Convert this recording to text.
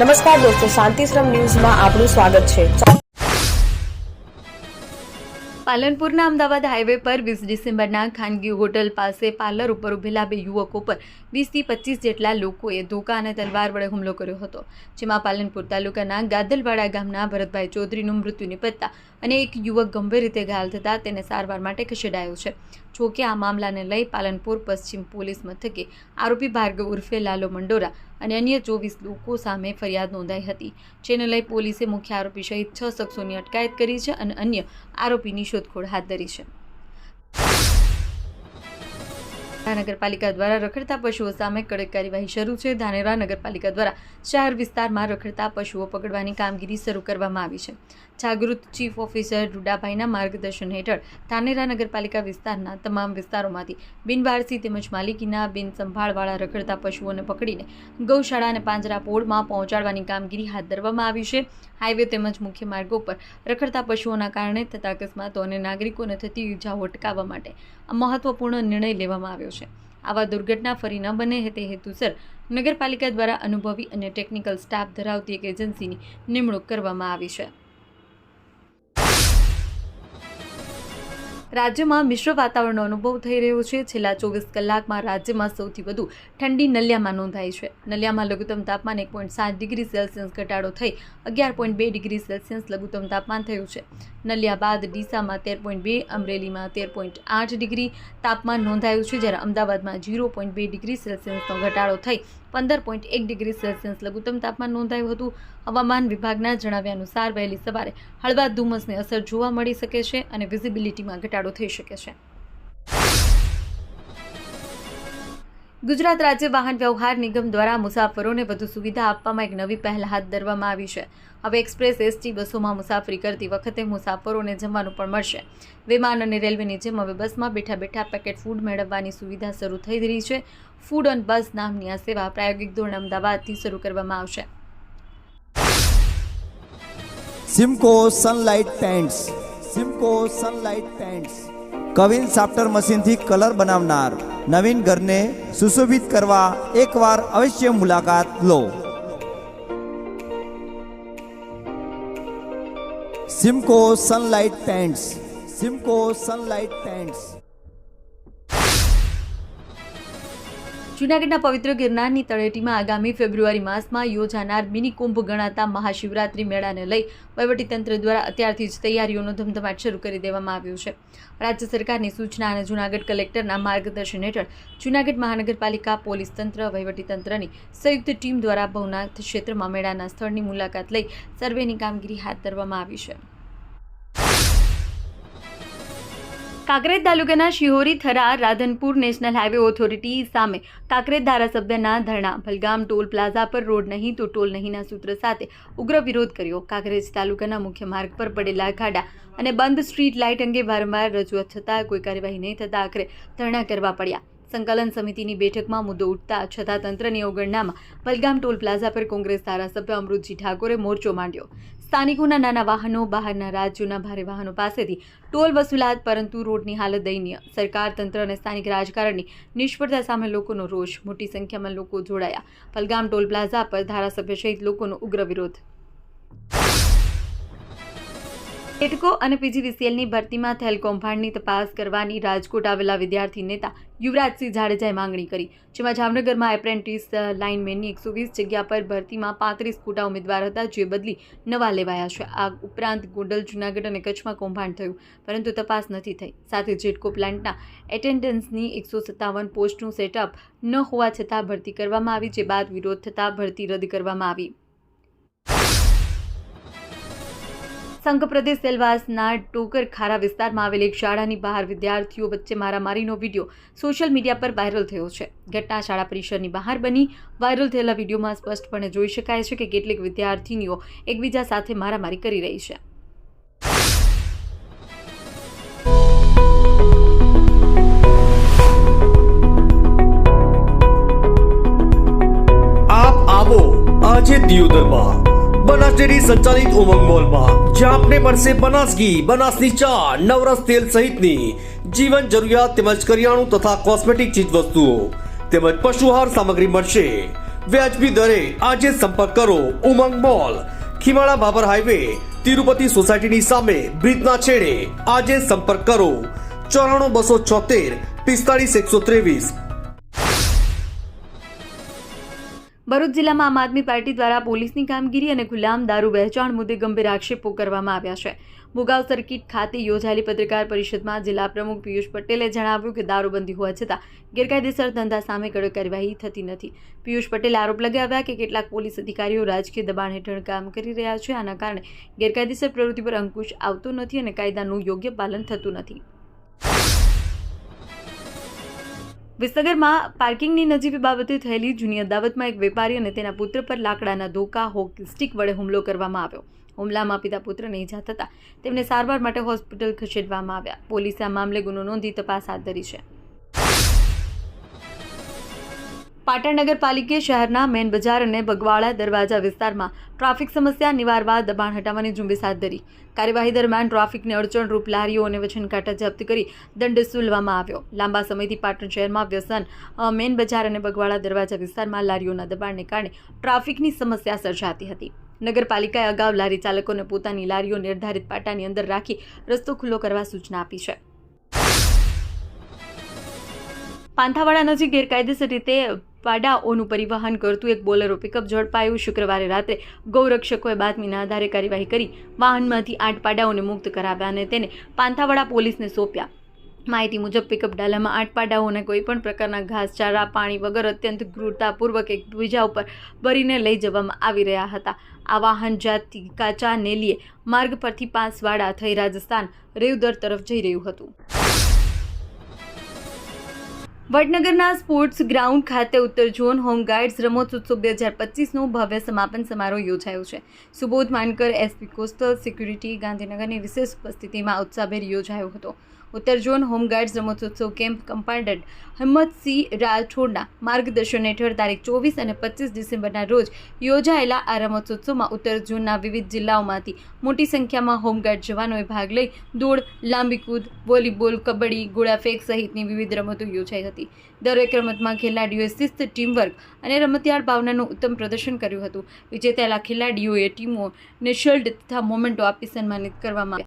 નમસ્કાર દોસ્તો, શાંતિશ્રમ ન્યૂઝમાં આપનું સ્વાગત છે। પાલનપુરના અમદાવાદ હાઈવે પર 20 ડિસેમ્બરના ખાનગી હોટલ પાસે પાર્લર ઉપર ઉભેલા બે યુવકો પર 20 થી 25 જેટલા લોકોએ ધોકા અને તલવાર વડે હુમલો કર્યો હતો, જેમાં પાલનપુર તાલુકાના ગાદલવાડા ગામના ભરતભાઈ ચૌધરીનું મૃત્યુ નિપજતા અને એક યુવક ગંભીર રીતે ઘાયલ થતા તેને સારવાર માટે ખસેડાયો છે। જોકે આ મામલાને લઈ પાલનપુર પશ્ચિમ પોલીસ મથકે આરોપી ભાર્ગવ ઉર્ફે લાલો મંડોરા અને અન્ય 24 લોકો સામે ફરિયાદ નોંધાઈ હતી, જેને લઈ પોલીસે મુખ્ય આરોપી સહિત 6 શખ્સોની અટકાયત કરી છે અને અન્ય આરોપીની શોધખોળ હાથ ધરી છે। નગરપાલિકા દ્વારા રખડતા પશુઓ સામે કડક કાર્યવાહી શરૂ છે। ધાનેરા નગરપાલિકા દ્વારા શહેર વિસ્તારમાં રખડતા પશુઓ પકડવાની કામગીરી શરૂ કરવામાં આવી છે। જાગૃત ચીફ ઓફિસર રૂડાભાઈના માર્ગદર્શન હેઠળ ધાનેરા નગરપાલિકા વિસ્તારના તમામ વિસ્તારોમાંથી બિનવારસી તેમજ માલિકીના બિનસંભાળવાળા રખડતા પશુઓને પકડીને ગૌશાળા અને પાંજરાપોળમાં પહોંચાડવાની કામગીરી હાથ ધરવામાં આવી છે। હાઈવે તેમજ મુખ્ય માર્ગો પર રખડતા પશુઓના કારણે થતા અકસ્માતો અને નાગરિકોને થતી ઈજાઓ અટકાવવા માટે આ મહત્વપૂર્ણ નિર્ણય લેવામાં આવ્યો છે। આવા દુર્ઘટના ફરી ન બને તે હેતુસર નગરપાલિકા દ્વારા અનુભવી અને ટેકનિકલ સ્ટાફ ધરાવતી એક એજન્સીની નિમણૂક કરવામાં આવી છે। રાજ્યમાં મિશ્ર વાતાવરણનો અનુભવ થઈ રહ્યો છે। છેલ્લા 24 કલાકમાં રાજ્યમાં સૌથી વધુ ઠંડી નલિયામાં નોંધાઈ છે। નલિયામાં લઘુત્તમ તાપમાન 1.7 ડિગ્રી સેલ્સિયસ ઘટાડો થઈ 11.2 ડિગ્રી સેલ્સિયસ લઘુત્તમ તાપમાન થયું છે। નલિયા બાદ ડીસામાં 13.2, અમરેલીમાં 13.8 ડિગ્રી તાપમાન નોંધાયું છે, જ્યારે અમદાવાદમાં 0.2 ડિગ્રી સેલ્સિયસનો ઘટાડો થઈ 15.1 ડિગ્રી સેલ્સિયસ લઘુત્તમ તાપમાન નોંધાયું હતું। હવામાન વિભાગના જણાવ્યા અનુસાર વહેલી સવારે હળવા ધુમ્મસની અસર જોવા મળી શકે છે અને વિઝિબિલિટીમાં ઘટાડો થઈ શકે છે। ગુજરાત રાજ્ય વાહન વ્યવહાર નિગમ દ્વારા મુસાફરોને વધુ સુવિધા આપવામાં એક નવી પહેલ હાથ ધરવામાં આવી છે। હવે એક્સપ્રેસ એસટી બસોમાં મુસાફરી કરતી વખતે મુસાફરોને જમવાનું પણ મળશે। વિમાન અને રેલવેની જેમ હવે બસમાં બેઠા બેઠા પેકેટ ફૂડ મેળવવાની સુવિધા શરૂ થઈ રહી છે। ફૂડ ઓન બસ નામની આ સેવા પ્રાયોગિક ધોરણે અમદાવાદથી શરૂ કરવામાં આવશે। Simco Sunlight paints, Simco Sunlight paints કવિન સાફ્ટર મશીનથી કલર બનાવનાર નવીન ઘરને સુશોભિત કરવા એકવાર અવશ્ય મુલાકાત લો। Simco Sunlight paints, Simco Sunlight paints. જૂનાગઢના પવિત્ર ગિરનારની તળેટીમાં આગામી ફેબ્રુઆરી માસમાં યોજાનાર મિની કુંભ ગણાતા મહાશિવરાત્રી મેળાને લઈ વહીવટીતંત્ર દ્વારા અત્યારથી જ તૈયારીઓનો ધમધમાટ શરૂ કરી દેવામાં આવ્યો છે। રાજ્ય સરકારની સૂચના અને જૂનાગઢ કલેક્ટરના માર્ગદર્શન હેઠળ જૂનાગઢ મહાનગરપાલિકા, પોલીસ તંત્ર, વહીવટીતંત્રની સંયુક્ત ટીમ દ્વારા ભવનાથ ક્ષેત્રમાં મેળાના સ્થળની મુલાકાત લઈ સર્વેની કામગીરી હાથ ધરવામાં આવી છે। કાંકરેજ તાલુકાના Shihori Thara Radhanpur national highway authority સામે કાંકરેજ ધારાસભ્યના ધરણા। ભલગામ ટોલ પ્લાઝા પર રોડ નહીં તો ટોલ નહીંના સૂત્ર સાથે ઉગ્ર વિરોધ કર્યો। કાંકરેજ તાલુકાના મુખ્ય માર્ગ પર પડેલા ખાડા અને બંધ સ્ટ્રીટ લાઇટ અંગે વારંવાર રજૂઆત છતાં કોઈ કાર્યવાહી નહીં થતાં આખરે ધરણા કરવા પડ્યા। સંકલન સમિતિની બેઠકમાં મુદ્દો ઉઠતા છતાં તંત્રની અવગણનામાં ભલગામ ટોલ પ્લાઝા પર કોંગ્રેસ ધારાસભ્ય અમૃતજી ઠાકોરે મોરચો માંડ્યો। સ્થાનિકોના નાના વાહનો, બહારના રાજ્યોના ભારે વાહનો પાસેથી ટોલ વસૂલાત, પરંતુ રોડની હાલત દયનીય। સરકાર, તંત્ર અને સ્થાનિક રાજકારણની નિષ્ફળતા સામે લોકોનો રોષ। મોટી સંખ્યામાં લોકો જોડાયા। ભલગામ ટોલ પ્લાઝા પર ધારાસભ્ય સહિત લોકોનો ઉગ્ર વિરોધ। ટેટકો અને પીજીવીસીએલની ભરતીમાં થયેલ કૌભાંડની તપાસ કરવાની રાજકોટ આવેલા વિદ્યાર્થી નેતા યુવરાજસિંહ જાડેજાએ માંગણી કરી, જેમાં જામનગરમાં એપ્રેન્ટિસ લાઇનમેનની 120 જગ્યા પર ભરતીમાં 35 ખોટા ઉમેદવાર હતા, જે બદલી નવા લેવાયા છે। આ ઉપરાંત ગોંડલ, જૂનાગઢ અને કચ્છમાં કૌભાંડ થયું, પરંતુ તપાસ નથી થઈ। સાથે જેટકો પ્લાન્ટના એટેન્ડન્સની 157 પોસ્ટનું સેટઅપ ન હોવા છતાં ભરતી કરવામાં આવી, જે બાદ વિરોધ થતાં ભરતી રદ કરવામાં આવી। સંઘપ્રદેશ સેલવાસના ટોકર ખારા વિસ્તારમાં આવેલી એક શાળાની બહાર વિદ્યાર્થીઓ વચ્ચે મારામારીનો વિડીયો સોશિયલ મીડિયા પર વાયરલ થયો છે। ઘટના શાળા પરિસરની બહાર બની। વાયરલ થયેલા વિડીયોમાં સ્પષ્ટપણે જોઈ શકાય છે કે કેટલીક વિદ્યાર્થીનીઓ એકબીજા સાથે મારામારી કરી રહી છે। આપ આવો આજે દિયોદરમાં બનાસ ડેરી સંચાલિત ઉમંગ મોલમાં, જ્યાં આપને મળશે બનાસ ઘી, બનાસની ચા, નવરસ તેલ સહિતની જીવન જરૂરિયાત તેમજ કરિયાણું તથા કોસ્મેટિક ચીજ વસ્તુઓ તેમજ પશુહાર સામગ્રી મળશે। વ્યાજબી દરે આજે સંપર્ક કરો ઉમંગ મોલ, ખીમાળા બાબર હાઈવે, તિરુપતિ સોસાયટીની સામે બ્રિજના છેડે. આજે સંપર્ક કરો 94 276 45 123. ભરૂચ જિલ્લામાં આમ આદમી પાર્ટી દ્વારા પોલીસની કામગીરી અને ગુલામ દારૂ વહેંચાણ મુદ્દે ગંભીર આક્ષેપો કરવામાં આવ્યા છે. ભોગાવ સર્કિટ ખાતે યોજાયેલી પત્રકાર પરિષદમાં જિલ્લા પ્રમુખ પિયુષ પટેલે જણાવ્યું કે દારૂબંધી હોવા છતાં ગેરકાયદેસર ધંધા સામે કડક કાર્યવાહી થતી નથી. પિયુષ પટેલે આરોપ લગાવ્યા કે કેટલાક પોલીસ અધિકારીઓ રાજકીય દબાણ હેઠળ કામ કરી રહ્યા છે. આના કારણે ગેરકાયદેસર પ્રવૃત્તિ પર અંકુશ આવતો નથી અને કાયદાનું યોગ્ય પાલન થતું નથી. વિસનગરમાં પાર્કિંગની નજીવી બાબતે થયેલી જૂની અદાવતમાં એક વેપારી અને તેના પુત્ર પર લાકડાના ધોકા હોકી સ્ટિક વડે હુમલો કરવામાં આવ્યો. હુમલામાં પિતા પુત્રને ઈજા થતાં તેમને સારવાર માટે હોસ્પિટલ ખસેડવામાં આવ્યા. પોલીસે આ મામલે ગુનો નોંધી તપાસ હાથ ધરી છે. પાટણ નગરપાલિકે શહેરના મેન બજાર અને બગવાડા દરવાજા વિસ્તારમાં ટ્રાફિક સમસ્યા નિવારવા દબાણ હટાવવાની ઝુંબેશ હાથ ધરી. કાર્યવાહી દરમિયાન ટ્રાફિકને અડચણરૂપ લારીઓ અને વજનકાંટા જપ્ત કરી દંડ વસૂલવામાં આવ્યો. લાંબા સમયથી પાટણ શહેરમાં વ્યસન મેન બજાર અને બગવાડા દરવાજા વિસ્તારમાં લારીઓના દબાણને કારણે ટ્રાફિકની સમસ્યા સર્જાતી હતી. નગરપાલિકાએ અગાઉ લારી ચાલકોને પોતાની લારીઓ નિર્ધારિત પાટાની અંદર રાખી રસ્તો ખુલ્લો કરવા સૂચના આપી છે. પાંથાવાડા નજીક ગેરકાયદેસર રીતે પાડાઓનું પરિવહન કરતું એક બોલેરો પિકઅપ ઝડપાયું. શુક્રવારે રાત્રે ગૌરક્ષકોએ બાતમીના આધારે કાર્યવાહી કરી વાહનમાંથી 8 પાડાઓને મુક્ત કરાવ્યા અને તેને પાંથાવાડા પોલીસને સોંપ્યા. માહિતી મુજબ પિકઅપ ડાલામાં 8 પાડાઓને કોઈપણ પ્રકારના ઘાસચારા પાણી વગર અત્યંત ક્રૂરતાપૂર્વક એક બીજા ઉપર ભરીને લઈ જવામાં આવી રહ્યા હતા. આ વાહન જાતથી કાચા નેલીએ માર્ગ પરથી પાંસવાડા થઈ રાજસ્થાન રેવદર તરફ જઈ રહ્યું હતું. વડનગરના સ્પોર્ટ્સ ગ્રાઉન્ડ ખાતે ઉત્તર ઝોન હોમગાર્ડ્સ રમતોત્સવ 2025નો ભવ્ય સમાપન સમારોહ યોજાયો છે. Subodh Mankar, SP coastal security ગાંધીનગરની વિશેષ ઉપસ્થિતિમાં ઉત્સાહભેર યોજાયો હતો. ઉત્તર ઝોન હોમગાર્ડ્સ રમતોત્સવ કેમ્પ કમાન્ડન્ટ હિંમતસિંહ રાઠોડના માર્ગદર્શન હેઠળ તારીખ 24 અને 25 ડિસેમ્બરના રોજ યોજાયેલા આ રમતોત્સવમાં ઉત્તર ઝોનના વિવિધ જિલ્લાઓમાંથી મોટી સંખ્યામાં હોમગાર્ડ જવાનોએ ભાગ લઈ દોડ, લાંબી કૂદ, વોલીબોલ, કબડ્ડી, ગોળાફેંક સહિતની વિવિધ રમતો યોજાઈ હતી. દરેક રમતમાં ખેલાડીઓએ શિસ્ત, ટીમવર્ક અને રમતિયાળ ભાવનાનું ઉત્તમ પ્રદર્શન કર્યું હતું. વિજેતાયેલા ખેલાડીઓએ ટીમોને શિલ્ડ તથા મોમેન્ટો આપી સન્માનિત કરવામાં આવ્યા.